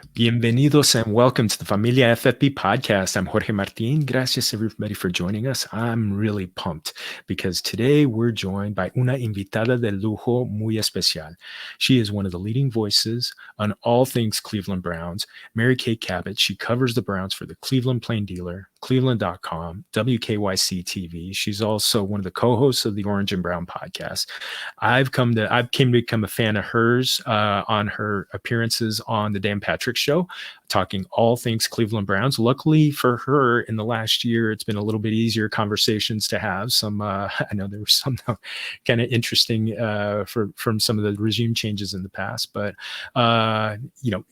Bienvenidos and welcome to the Familia FFP podcast. I'm Jorge Martin. Gracias everybody for joining us. I'm really pumped because today we're joined by una invitada de lujo muy especial. She is one of the leading voices on all things Cleveland Browns. Kay Cabot. She covers the Browns for the Cleveland Plain Dealer, Cleveland.com, WKYC TV. She's also one of the co-hosts of the Orange and Brown podcast. I've came to become a fan of hers on her appearances on the Dan Patrick Show, talking all things Cleveland Browns. Luckily for her, in the last year, it's been a little bit easier conversations to have. I know there were some kind of interesting from some of the regime changes in the past, but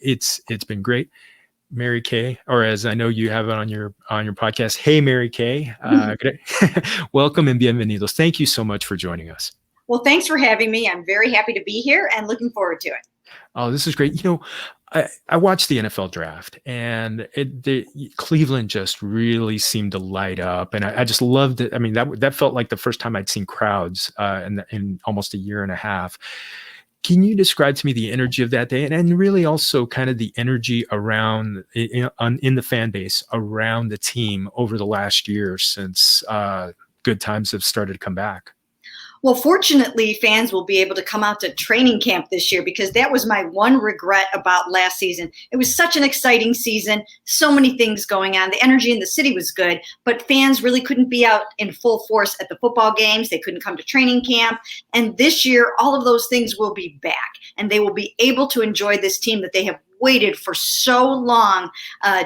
it's been great. Mary Kay, or as I know you have it on your podcast. Hey, Mary Kay, welcome and bienvenidos. Thank you so much for joining us. Well, thanks for having me. I'm very happy to be here and looking forward to it. Oh, this is great. I watched the NFL draft, and Cleveland just really seemed to light up, and I just loved it. I mean, that felt like the first time I'd seen crowds in almost a year and a half. Can you describe to me the energy of that day, and really also kind of the energy around in the fan base around the team over the last year since good times have started to come back? Well, fortunately, fans will be able to come out to training camp this year, because that was my one regret about last season. It was such an exciting season, so many things going on. The energy in the city was good, but fans really couldn't be out in full force at the football games. They couldn't come to training camp. And this year, all of those things will be back, and they will be able to enjoy this team that they have waited for so long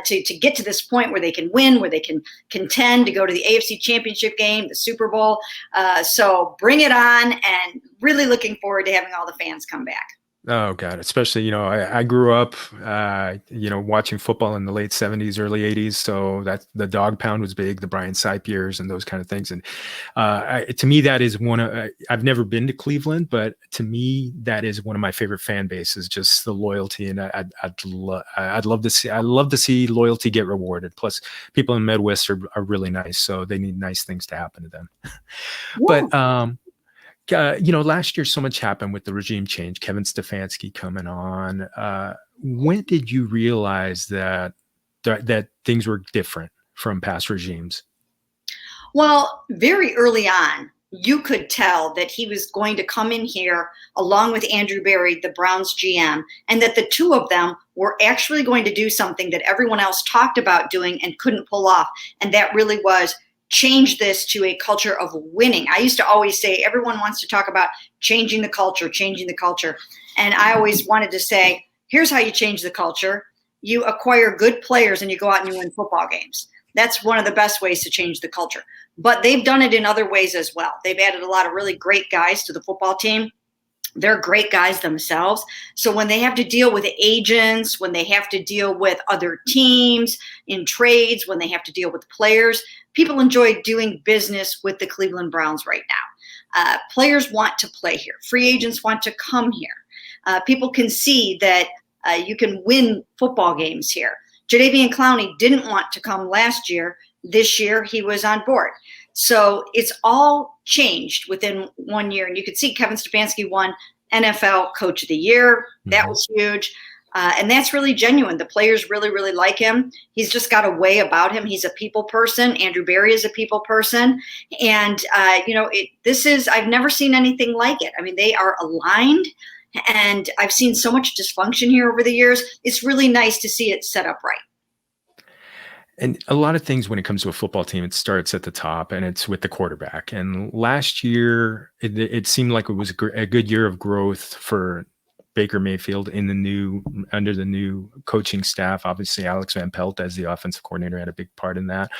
to get to this point where they can win, where they can contend to go to the AFC Championship game, the Super Bowl. So bring it on, and really looking forward to having all the fans come back. Oh God, especially, I grew up, watching football in the late 70s, early 80s. So that the Dawg Pound was big, the Brian Sipe years and those kind of things. And to me, that is I've never been to Cleveland, but to me, that is one of my favorite fan bases, just the loyalty. And I'd love to see loyalty get rewarded. Plus people in the Midwest are really nice. So they need nice things to happen to them. Yeah. But, last year so much happened with the regime change, Kevin Stefanski coming on. When did you realize that things were different from past regimes? Well, very early on, you could tell that he was going to come in here along with Andrew Berry, the Browns GM, and that the two of them were actually going to do something that everyone else talked about doing and couldn't pull off. And that really was change this to a culture of winning. I used to always say, everyone wants to talk about changing the culture. And I always wanted to say, here's how you change the culture. You acquire good players and you go out and you win football games. That's one of the best ways to change the culture. But they've done it in other ways as well. They've added a lot of really great guys to the football team. They're great guys themselves. So when they have to deal with agents, when they have to deal with other teams in trades, when they have to deal with players, people enjoy doing business with the Cleveland Browns right now. Players want to play here. Free agents want to come here. People can see that you can win football games here. Jadeveon Clowney didn't want to come last year. This year, he was on board. So it's all changed within 1 year. And you could see Kevin Stefanski won NFL Coach of the Year. That was huge. And that's really genuine. The players really, really like him. He's just got a way about him. He's a people person. Andrew Berry is a people person. And, I've never seen anything like it. I mean, they are aligned. And I've seen so much dysfunction here over the years. It's really nice to see it set up right. And a lot of things when it comes to a football team, it starts at the top and it's with the quarterback. And last year, it seemed like it was a good year of growth for Baker Mayfield under the new coaching staff. Obviously, Alex Van Pelt as the offensive coordinator had a big part in that.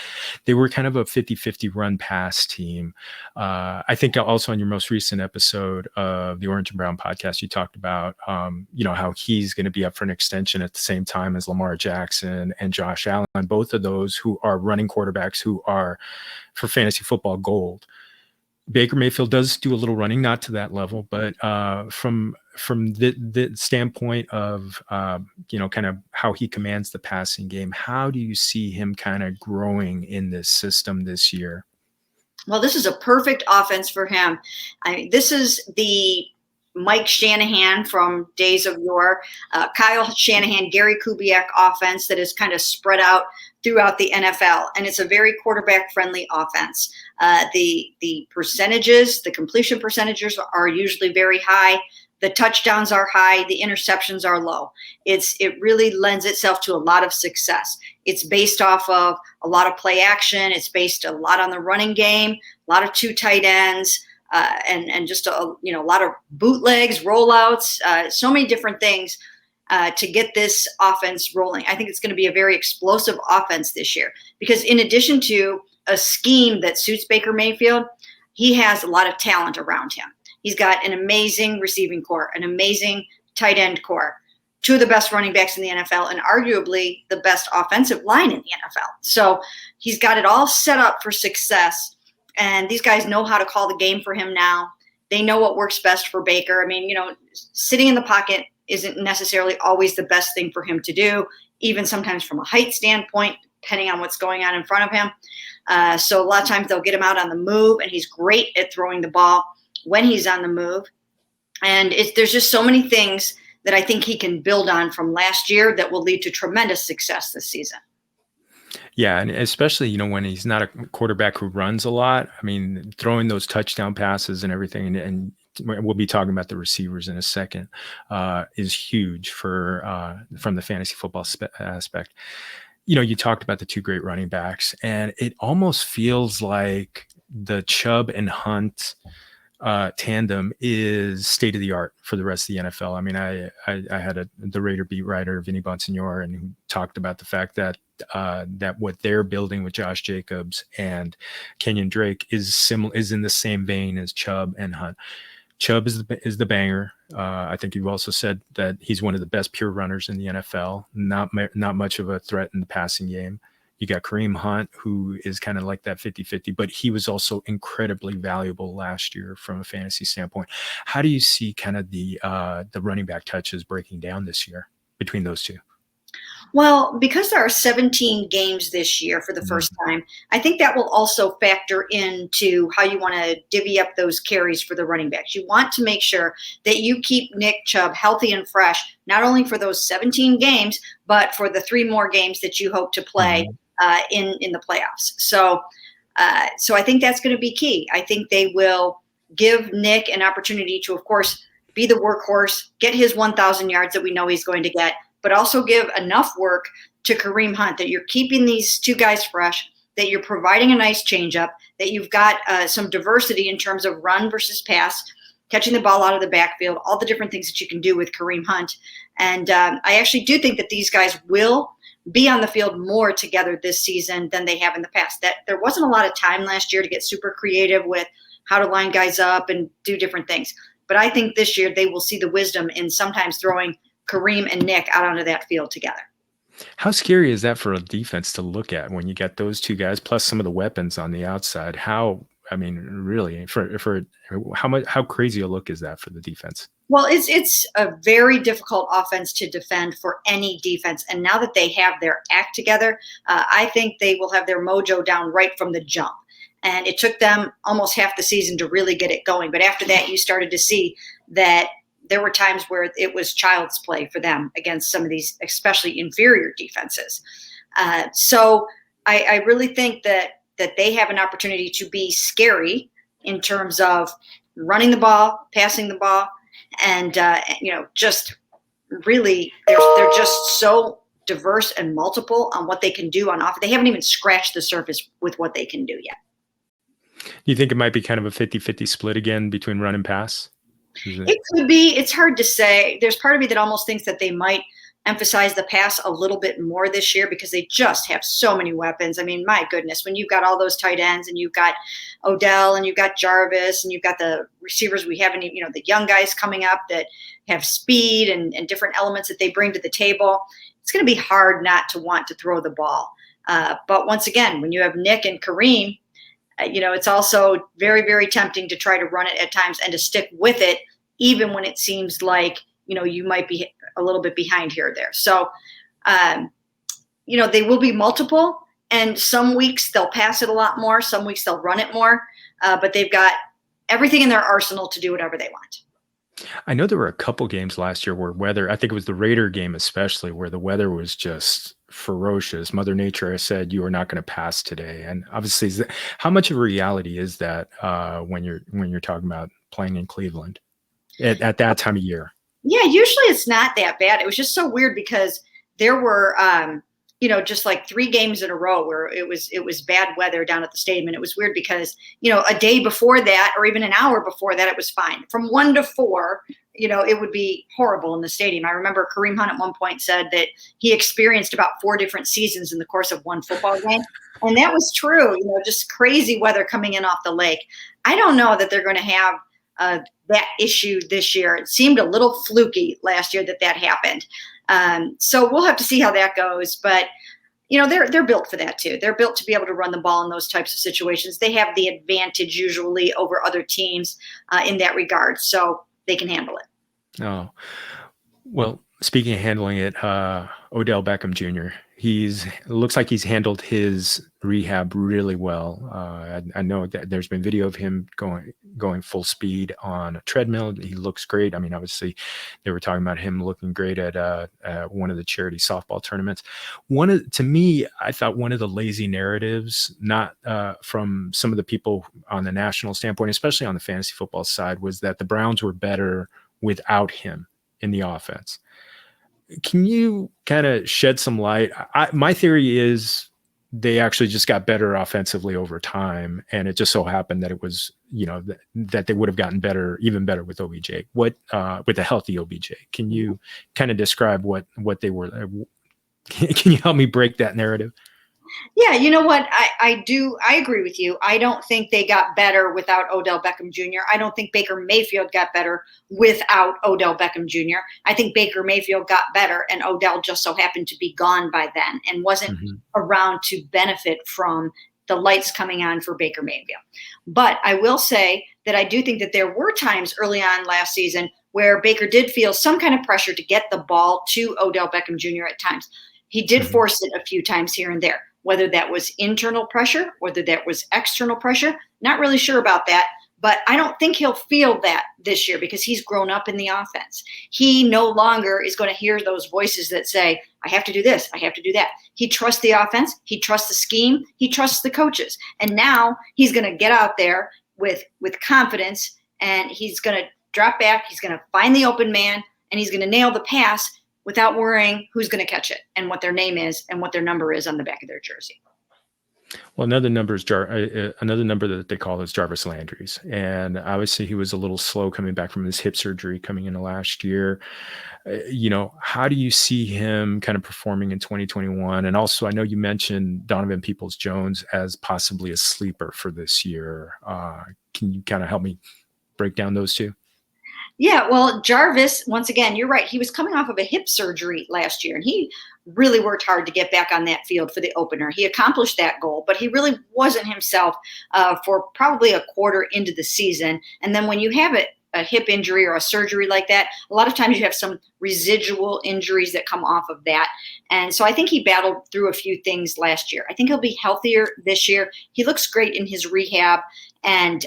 They were kind of a 50-50 run pass team. I think also on your most recent episode of the Orange and Brown podcast, you talked about, how he's going to be up for an extension at the same time as Lamar Jackson and Josh Allen, both of those who are running quarterbacks who are for fantasy football gold. Baker Mayfield does do a little running, not to that level, but from the standpoint of, kind of how he commands the passing game, how do you see him kind of growing in this system this year? Well, this is a perfect offense for him. This is the Mike Shanahan from days of yore, Kyle Shanahan, Gary Kubiak offense that is kind of spread out throughout the NFL. And it's a very quarterback-friendly offense. The percentages, the completion percentages are usually very high. The touchdowns are high. The interceptions are low. It really lends itself to a lot of success. It's based off of a lot of play action. It's based a lot on the running game, a lot of 2 tight ends, and just a lot of bootlegs, rollouts, so many different things to get this offense rolling. I think it's going to be a very explosive offense this year because in addition to a scheme that suits Baker Mayfield, he has a lot of talent around him. He's got an amazing receiving core, an amazing tight end core, 2 of the best running backs in the NFL, and arguably the best offensive line in the NFL. So he's got it all set up for success. And these guys know how to call the game for him now. They know what works best for Baker. I mean, sitting in the pocket isn't necessarily always the best thing for him to do, even sometimes from a height standpoint, depending on what's going on in front of him. So a lot of times they'll get him out on the move, and he's great at throwing the ball when he's on the move. And there's just so many things that I think he can build on from last year that will lead to tremendous success this season. Yeah, and especially, when he's not a quarterback who runs a lot. I mean, throwing those touchdown passes and everything, and we'll be talking about the receivers in a second, is huge from the fantasy football aspect. You talked about the 2 great running backs, and it almost feels like the Chub and Hunt tandem is state of the art for the rest of the NFL. I mean, I had the Raider beat writer, Vinny Bonsignore, and who talked about the fact that what they're building with Josh Jacobs and Kenyon Drake is in the same vein as Chubb and Hunt. Chubb is the banger. I think you also said that he's one of the best pure runners in the NFL. Not much of a threat in the passing game. You got Kareem Hunt, who is kind of like that 50-50, but he was also incredibly valuable last year from a fantasy standpoint. How do you see kind of the running back touches breaking down this year between those 2? Well, because there are 17 games this year for the first time, I think that will also factor into how you want to divvy up those carries for the running backs. You want to make sure that you keep Nick Chubb healthy and fresh, not only for those 17 games, but for the 3 more games that you hope to play in the playoffs. So I think that's going to be key. I think they will give Nick an opportunity to, of course, be the workhorse, get his 1,000 yards that we know he's going to get, but also give enough work to Kareem Hunt that you're keeping these 2 guys fresh, that you're providing a nice changeup, that you've got some diversity in terms of run versus pass, catching the ball out of the backfield, all the different things that you can do with Kareem Hunt. And I actually do think that these guys will be on the field more together this season than they have in the past. That there wasn't a lot of time last year to get super creative with how to line guys up and do different things. But I think this year they will see the wisdom in sometimes throwing Kareem and Nick out onto that field together. How scary is that for a defense to look at when you get those 2 guys plus some of the weapons on the outside? Really, for how crazy a look is that for the defense? Well, it's a very difficult offense to defend for any defense. And now that they have their act together, I think they will have their mojo down right from the jump. And it took them almost half the season to really get it going. But after that, you started to see that there were times where it was child's play for them against some of these, especially inferior defenses. So I really think that they have an opportunity to be scary in terms of running the ball, passing the ball, and just really they're just so diverse and multiple on what they can do on offense. They haven't even scratched the surface with what they can do yet. Do you think it might be kind of a 50-50 split again between run and pass? It could be. It's hard to say. There's part of me that almost thinks that they might emphasize the pass a little bit more this year because they just have so many weapons. I mean, my goodness, when you've got all those tight ends and you've got Odell and you've got Jarvis and you've got the receivers we haven't, the young guys coming up that have speed and different elements that they bring to the table, it's going to be hard not to want to throw the ball. But once again, when you have Nick and Kareem, it's also very, very tempting to try to run it at times and to stick with it, even when it seems like, you might be a little bit behind here or there. So, they will be multiple, and some weeks they'll pass it a lot more. Some weeks they'll run it more, but they've got everything in their arsenal to do whatever they want. I know there were a couple games last year where weather, I think it was the Raider game especially, where the weather was just ferocious. Mother Nature said you are not going to pass today, and obviously, how much of a reality is that when you're talking about playing in Cleveland at that time of year? Yeah, usually it's not that bad. It was just so weird because there were, just like 3 games in a row where it was bad weather down at the stadium, and it was weird because a day before that or even an hour before that it was fine. From 1 to 4, it would be horrible in the stadium. I remember Kareem Hunt at one point said that he experienced about 4 different seasons in the course of one football game, and that was true. Just crazy weather coming in off the lake. I don't know that they're going to have that issue this year. It seemed a little fluky last year that happened. So we'll have to see how that goes. But they're built for that too. They're built to be able to run the ball in those types of situations. They have the advantage usually over other teams in that regard, so they can handle it. Oh, well, speaking of handling it, Odell Beckham Jr. It looks like he's handled his rehab really well. I know that there's been video of him going full speed on a treadmill. He looks great. I mean, obviously, they were talking about him looking great at one of the charity softball tournaments. To me, I thought one of the lazy narratives, not from some of the people on the national standpoint, especially on the fantasy football side, was that the Browns were better without him in the offense. Can you kind of shed some light? My theory is they actually just got better offensively over time, and it just so happened that it was, that they would have gotten better, even better with OBJ. With a healthy OBJ, can you kind of describe what they were? Can you help me break that narrative? Yeah, you know what? I agree with you. I don't think they got better without Odell Beckham Jr. I don't think Baker Mayfield got better without Odell Beckham Jr. I think Baker Mayfield got better, and Odell just so happened to be gone by then and wasn't around to benefit from the lights coming on for Baker Mayfield. But I will say that I do think that there were times early on last season where Baker did feel some kind of pressure to get the ball to Odell Beckham Jr. at times. He did force it a few times here and there. Whether that was internal pressure, whether that was external pressure, not really sure about that. But I don't think he'll feel that this year because he's grown up in the offense. He no longer is going to hear those voices that say, I have to do this, I have to do that. He trusts the offense, he trusts the scheme, he trusts the coaches. And now he's going to get out there with confidence, and he's going to drop back, he's going to find the open man, and he's going to nail the pass without worrying who's going to catch it and what their name is and what their number is on the back of their jersey. Well, another number that they call is Jarvis Landry's, and obviously he was a little slow coming back from his hip surgery coming into last year. How do you see him kind of performing in 2021? And also, I know you mentioned Donovan Peoples-Jones as possibly a sleeper for this year. Can you kind of help me break down those two? Yeah, well, Jarvis, once again, you're right. He was coming off of a hip surgery last year, and he really worked hard to get back on that field for the opener. He accomplished that goal, but he really wasn't himself for probably a quarter into the season. And then when you have a hip injury or a surgery like that, a lot of times you have some residual injuries that come off of that. And so I think he battled through a few things last year. I think he'll be healthier this year. He looks great in his rehab, and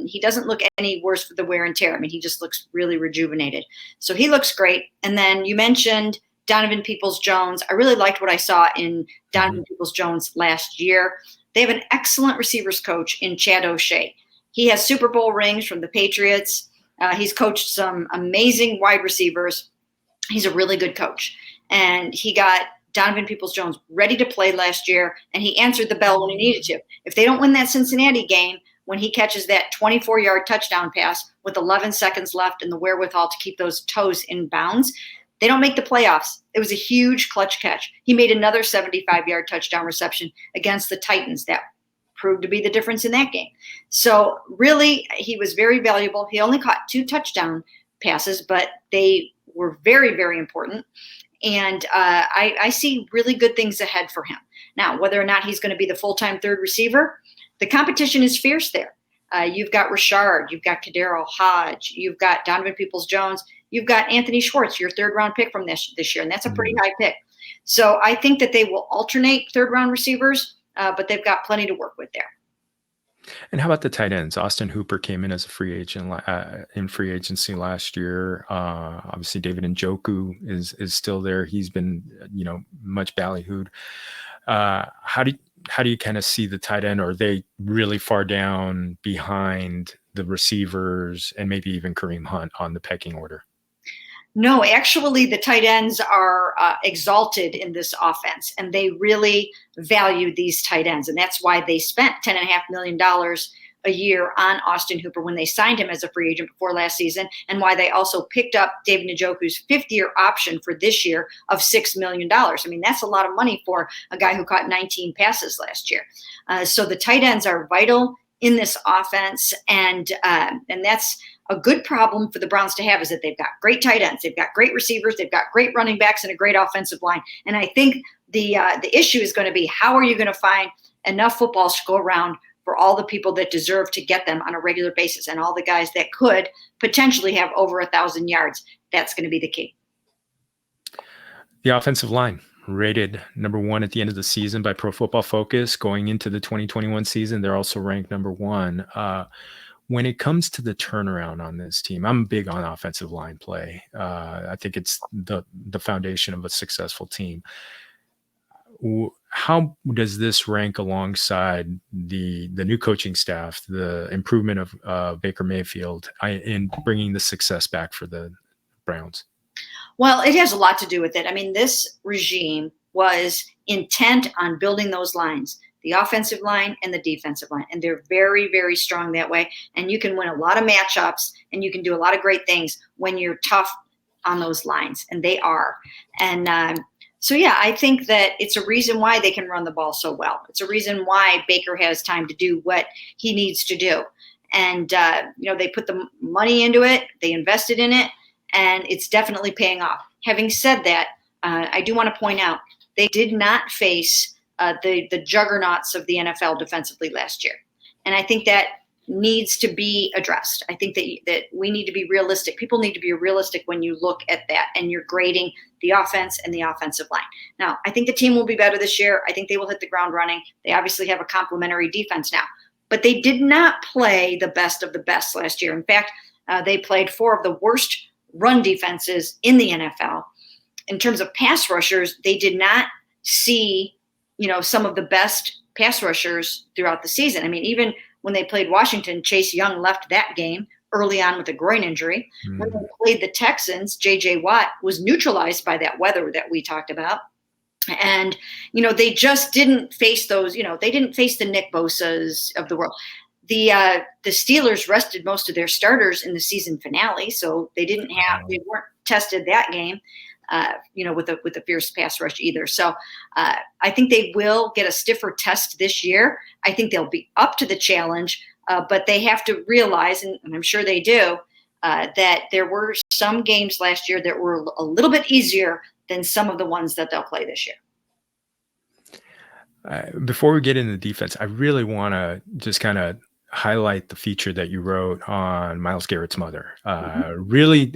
he doesn't look any worse for the wear and tear. I mean, he just looks really rejuvenated. So he looks great. And then you mentioned Donovan Peoples-Jones. I really liked what I saw in Donovan Peoples-Jones last year. They have an excellent receivers coach in Chad O'Shea. He has Super Bowl rings from the Patriots. He's coached some amazing wide receivers. He's a really good coach. And he got Donovan Peoples-Jones ready to play last year, and he answered the bell when he needed to. If they don't win that Cincinnati game, when he catches that 24-yard touchdown pass with 11 seconds left and the wherewithal to keep those toes in bounds, they don't make the playoffs. It was a huge clutch catch. He made another 75-yard touchdown reception against the Titans. That proved to be the difference in that game. So really, he was very valuable. He only caught 2 touchdown passes, but they were very, very important. And I see really good things ahead for him. Now, whether or not he's going to be the full-time third receiver, the competition is fierce there. You've got Rashard, you've got Kadero Hodge, you've got Donovan Peoples-Jones, you've got Anthony Schwartz, your third-round pick from this year, and that's a pretty high pick. So I think that they will alternate third-round receivers, but they've got plenty to work with there. And how about the tight ends? Austin Hooper came in as a free agent in free agency last year. Obviously, David Njoku is still there. He's been, much ballyhooed. How do you kind of see the tight end? Or are they really far down behind the receivers and maybe even Kareem Hunt on the pecking order? No, actually, the tight ends are exalted in this offense, and they really value these tight ends. And that's why they spent $10.5 million a year on Austin Hooper when they signed him as a free agent before last season, and why they also picked up David Njoku's fifth-year option for this year of $6 million. I mean, that's a lot of money for a guy who caught 19 passes last year. So the tight ends are vital in this offense, and that's a good problem for the Browns to have, is that they've got great tight ends, they've got great receivers, they've got great running backs, and a great offensive line. And I think the issue is going to be, how are you going to find enough footballs to go around for all the people that deserve to get them on a regular basis, and all the guys that could potentially have over 1,000 yards? That's going to be the key. The offensive line, rated number 1 at the end of the season by Pro Football Focus. Going into the 2021 season, they're also ranked number 1. When it comes to the turnaround on this team, I'm big on offensive line play. I think it's the foundation of a successful team. How does this rank alongside the new coaching staff, the improvement of Baker Mayfield in bringing the success back for the Browns? Well, it has a lot to do with it. I mean, this regime was intent on building those lines, the offensive line and the defensive line. And they're very, very strong that way. And you can win a lot of matchups, and you can do a lot of great things when you're tough on those lines. And they are. And so, yeah, I think that it's a reason why they can run the ball so well. It's a reason why Baker has time to do what he needs to do. And, they put the money into it. They invested in it. And it's definitely paying off. Having said that, I do want to point out, they did not face the juggernauts of the NFL defensively last year. And I think that needs to be addressed. I think that we need to be realistic. People need to be realistic when you look at that and you're grading the offense and the offensive line. Now, I think the team will be better this year. I think they will hit the ground running. They obviously have a complementary defense now. But they did not play the best of the best last year. In fact, they played 4 of the worst run defenses in the NFL. In terms of pass rushers, they did not see, some of the best pass rushers throughout the season. I mean, even when they played Washington, Chase Young left that game early on with a groin injury. When they played the Texans, J.J. Watt was neutralized by that weather that we talked about. And, they just didn't face those, they didn't face the Nick Bosas of the world. The Steelers rested most of their starters in the season finale, so they weren't tested that game, with a fierce pass rush either. So I think they will get a stiffer test this year. I think they'll be up to the challenge, but they have to realize, and I'm sure they do, that there were some games last year that were a little bit easier than some of the ones that they'll play this year. Before we get into defense, I really want to just kind of highlight the feature that you wrote on Myles Garrett's mother. Really,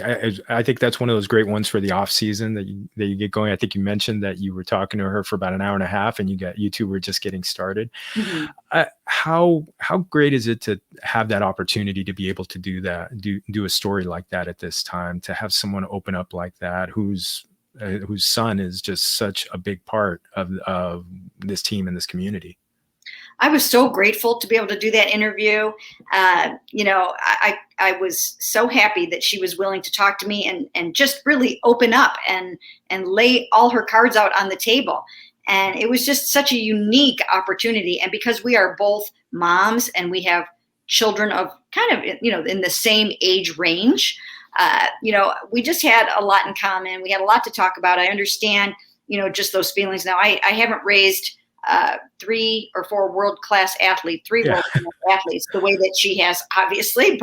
I think that's one of those great ones for the off season that you get going. I think you mentioned that you were talking to her for about an hour and a half, and you two were just getting started. How great is it to have that opportunity to be able to do that, do a story like that at this time, to have someone open up like that, whose son is just such a big part of this team and this community? I was so grateful to be able to do that interview. I was so happy that she was willing to talk to me and just really open up and lay all her cards out on the table. And it was just such a unique opportunity. And because we are both moms and we have children of kind of, in the same age range, we just had a lot in common. We had a lot to talk about. I understand, just those feelings. Now, I haven't raised 3 or 4 world-class athletes, world-class athletes, the way that she has, obviously,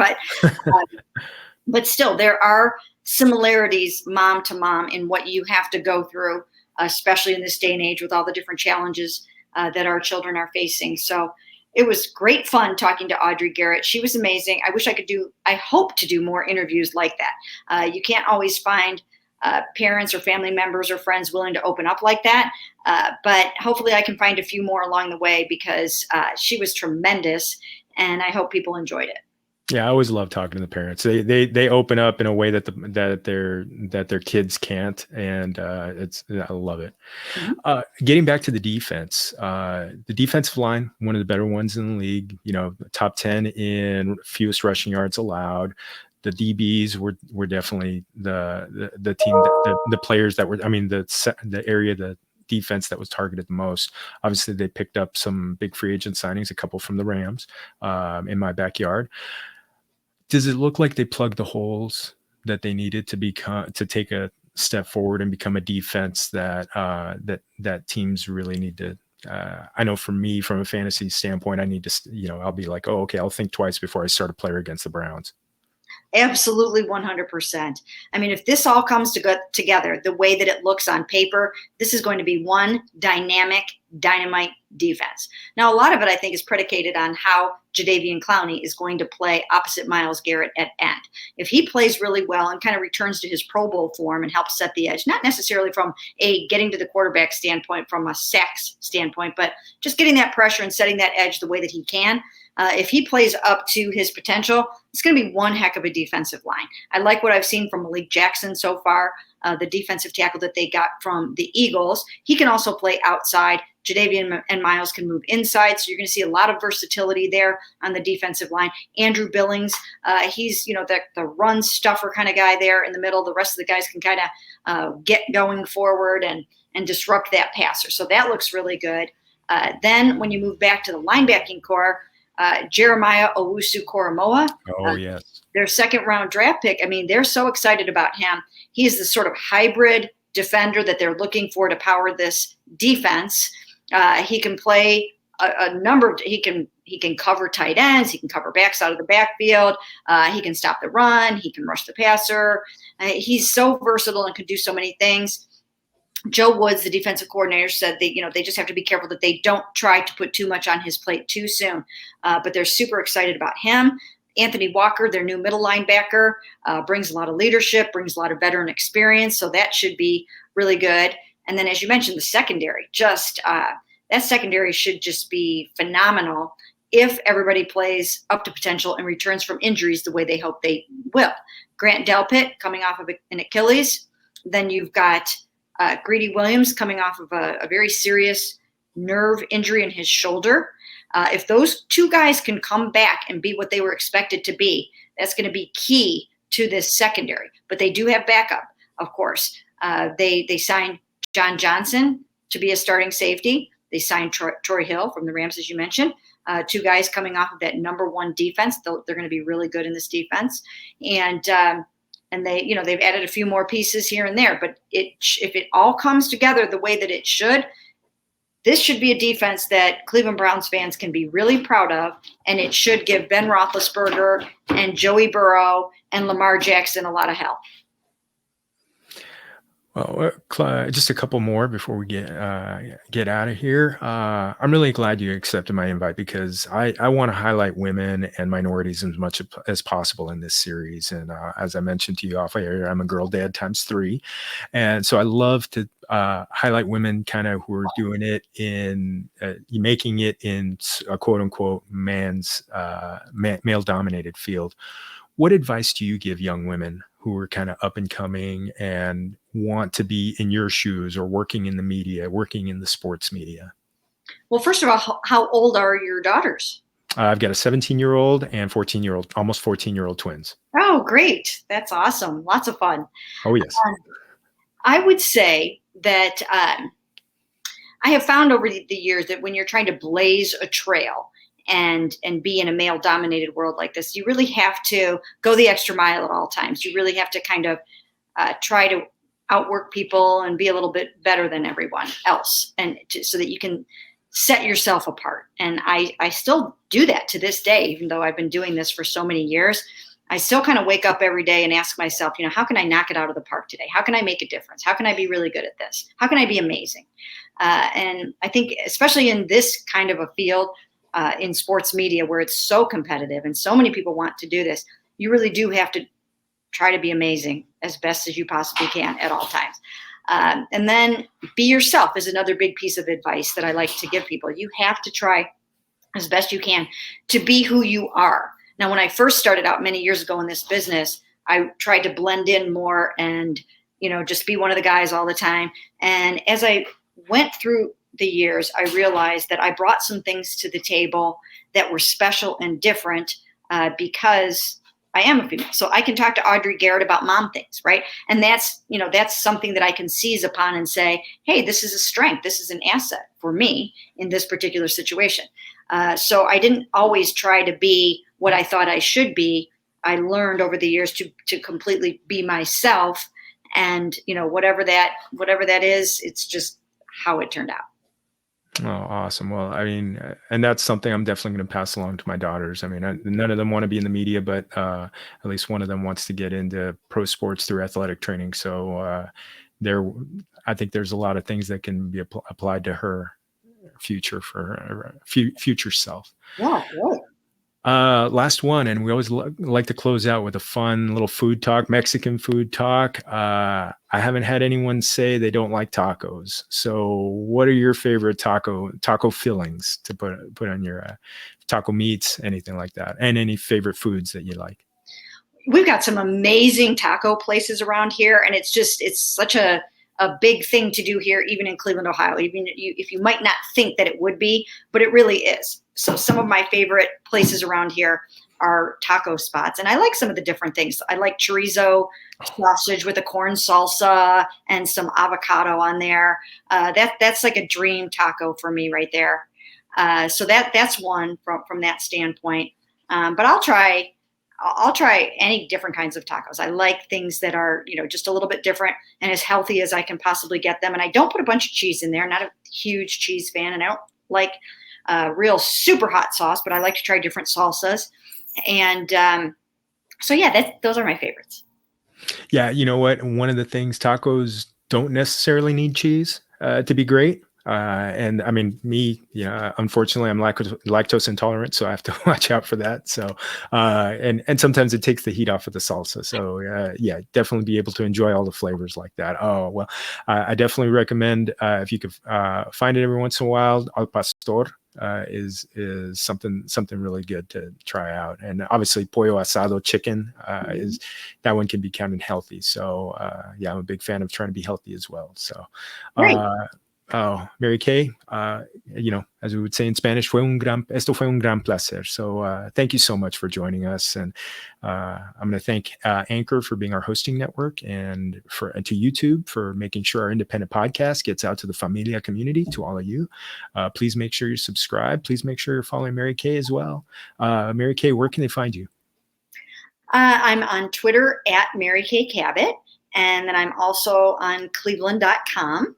but still, there are similarities mom to mom in what you have to go through, especially in this day and age with all the different challenges that our children are facing. So it was great fun talking to Audrey Garrett. She was amazing. I hope to do more interviews like that. You can't always find parents or family members or friends willing to open up like that. But hopefully I can find a few more along the way, because she was tremendous. and I hope people enjoyed it. Yeah, I always love talking to the parents. They open up in a way that their kids can't, and I love it. Mhm. Getting back to the defensive line, one of the better ones in the league. Top 10 in fewest rushing yards allowed. The DBs were definitely the team the players that were. I mean, the area the defense that was targeted the most. Obviously, they picked up some big free agent signings, a couple from the Rams, in my backyard. Does it look like they plugged the holes that they needed to take a step forward and become a defense that teams really need to? I know for me, from a fantasy standpoint, I need to, I'll be like, oh, okay, I'll think twice before I start a player against the Browns. Absolutely 100%. I mean, if this all comes together the way that it looks on paper, this is going to be one dynamite defense. Now, a lot of it, I think, is predicated on how Jadeveon Clowney is going to play opposite Myles Garrett at end. If he plays really well and kind of returns to his Pro Bowl form and helps set the edge, not necessarily from a getting to the quarterback standpoint, from a sacks standpoint, but just getting that pressure and setting that edge the way that he can, if he plays up to his potential, it's going to be one heck of a defensive line. I like what I've seen from Malik Jackson so far, the defensive tackle that they got from the Eagles. He can also play outside. Jadeveon and Myles can move inside, so you're going to see a lot of versatility there on the defensive line. Andrew Billings, he's the run stuffer kind of guy there in the middle. The rest of the guys can kind of get going forward and disrupt that passer. So that looks really good. Then when you move back to the linebacking core, Jeremiah Owusu-Koramoah. Oh, yes. Their second-round draft pick. I mean, they're so excited about him. He's the sort of hybrid defender that they're looking for to power this defense. He can play a number of – he can cover tight ends. He can cover backs out of the backfield. He can stop the run. He can rush the passer. He's so versatile and can do so many things. Joe Woods, the defensive coordinator, said they just have to be careful that they don't try to put too much on his plate too soon. But they're super excited about him. Anthony Walker, their new middle linebacker, brings a lot of leadership, brings a lot of veteran experience. So that should be really good. And then, as you mentioned, the secondary, that secondary should just be phenomenal if everybody plays up to potential and returns from injuries the way they hope they will. Grant Delpit coming off of an Achilles. Then you've got Greedy Williams coming off of a very serious nerve injury in his shoulder. If those two guys can come back and be what they were expected to be, that's going to be key to this secondary. But they do have backup, of course. They signed John Johnson to be a starting safety. They signed Troy Hill from the Rams, as you mentioned. Two guys coming off of that number one defense. They're going to be really good in this defense. And they've added a few more pieces here and there. But if it all comes together the way that it should, this should be a defense that Cleveland Browns fans can be really proud of, and it should give Ben Roethlisberger and Joey Burrow and Lamar Jackson a lot of help. Well, just a couple more before we get out of here. I'm really glad you accepted my invite because I want to highlight women and minorities as much as possible in this series. And as I mentioned to you off air, I'm a girl dad times 3. And so I love to highlight women kind of who are doing it in making it in a quote unquote male dominated field. What advice do you give young women who are kind of up and coming and want to be in your shoes or working in the media, working in the sports media? Well, first of all, how old are your daughters? I've got a 17-year-old and 14-year-old, almost 14-year-old twins. Oh, great. That's awesome. Lots of fun. Oh, yes. I would say that I have found over the years that when you're trying to blaze a trail and be in a male dominated world like this, you really have to go the extra mile at all times. You really have to kind of try to outwork people and be a little bit better than everyone else, and so that you can set yourself apart. And I still do that to this day, even though I've been doing this for so many years. I still kind of wake up every day and ask myself, how can I knock it out of the park today? How can I make a difference? How can I be really good at this? How can I be amazing? And I think especially in this kind of a field, in sports media where it's so competitive and so many people want to do this, you really do have to try to be amazing as best as you possibly can at all times. And then be yourself is another big piece of advice that I like to give people. You have to try as best you can to be who you are. Now, when I first started out many years ago in this business, I tried to blend in more and, just be one of the guys all the time. And as I went through the years, I realized that I brought some things to the table that were special and different because I am a female. So I can talk to Audrey Garrett about mom things, right? And that's something that I can seize upon and say, hey, this is a strength. This is an asset for me in this particular situation. So I didn't always try to be what I thought I should be. I learned over the years to completely be myself. And, whatever that is, it's just how it turned out. Oh, awesome. Well, I mean, and that's something I'm definitely going to pass along to my daughters. I mean, none of them want to be in the media, but at least one of them wants to get into pro sports through athletic training. So I think there's a lot of things that can be applied to her future for her future self. Yeah, right. Last one, and we always like to close out with a fun little food talk, Mexican food talk. I haven't had anyone say they don't like tacos. So what are your favorite taco fillings to put on your taco meats, anything like that, and any favorite foods that you like? We've got some amazing taco places around here, and it's such a big thing to do here, even in Cleveland, Ohio, even if you might not think that it would be, but it really is. So some of my favorite places around here are taco spots. And I like some of the different things. I like chorizo sausage with a corn salsa and some avocado on there. That's like a dream taco for me right there. So that's one from that standpoint. But I'll try any different kinds of tacos. I like things that are, just a little bit different and as healthy as I can possibly get them. And I don't put a bunch of cheese in there. Not a huge cheese fan. And I don't like real super hot sauce, but I like to try different salsas. And so, yeah, those are my favorites. Yeah. You know what? One of the things, tacos don't necessarily need cheese to be great. And I mean, me, unfortunately, I'm lactose intolerant, so I have to watch out for that. So, and sometimes it takes the heat off of the salsa. So, yeah, definitely be able to enjoy all the flavors like that. Oh, well, I definitely recommend if you could find it every once in a while, al pastor. Is something really good to try out, and obviously pollo asado chicken is that one can be counted healthy. So yeah, I'm a big fan of trying to be healthy as well. So oh, Mary Kay, as we would say in Spanish, esto fue un gran placer. So thank you so much for joining us. And I'm going to thank Anchor for being our hosting network and to YouTube for making sure our independent podcast gets out to the Familia community, to all of you. Please make sure you subscribe. Please make sure you're following Mary Kay as well. Mary Kay, where can they find you? I'm on Twitter at Mary Kay Cabot. And then I'm also on cleveland.com.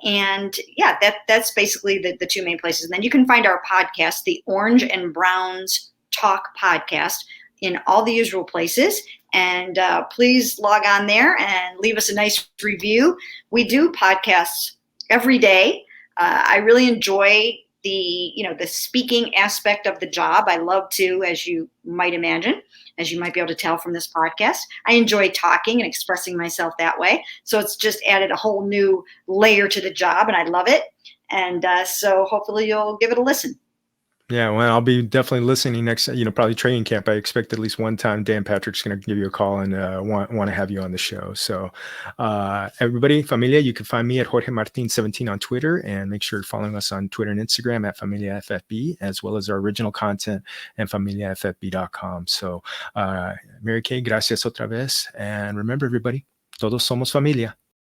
And yeah, that's basically the two main places. And then you can find our podcast, the Orange and Browns Talk podcast, in all the usual places. And please log on there and leave us a nice review. We do podcasts every day. I really enjoy the speaking aspect of the job. I love to, as you might imagine, as you might be able to tell from this podcast, I enjoy talking and expressing myself that way. So it's just added a whole new layer to the job, and I love it. And so hopefully you'll give it a listen. Yeah, well, I'll be definitely listening next, probably training camp. I expect at least one time Dan Patrick's going to give you a call and want to have you on the show. So everybody, Familia, you can find me at Jorge Martin 17 on Twitter, and make sure you're following us on Twitter and Instagram at FamiliaFFB, as well as our original content at FamiliaFFB.com. So Mary Kay, gracias otra vez. And remember, everybody, todos somos familia.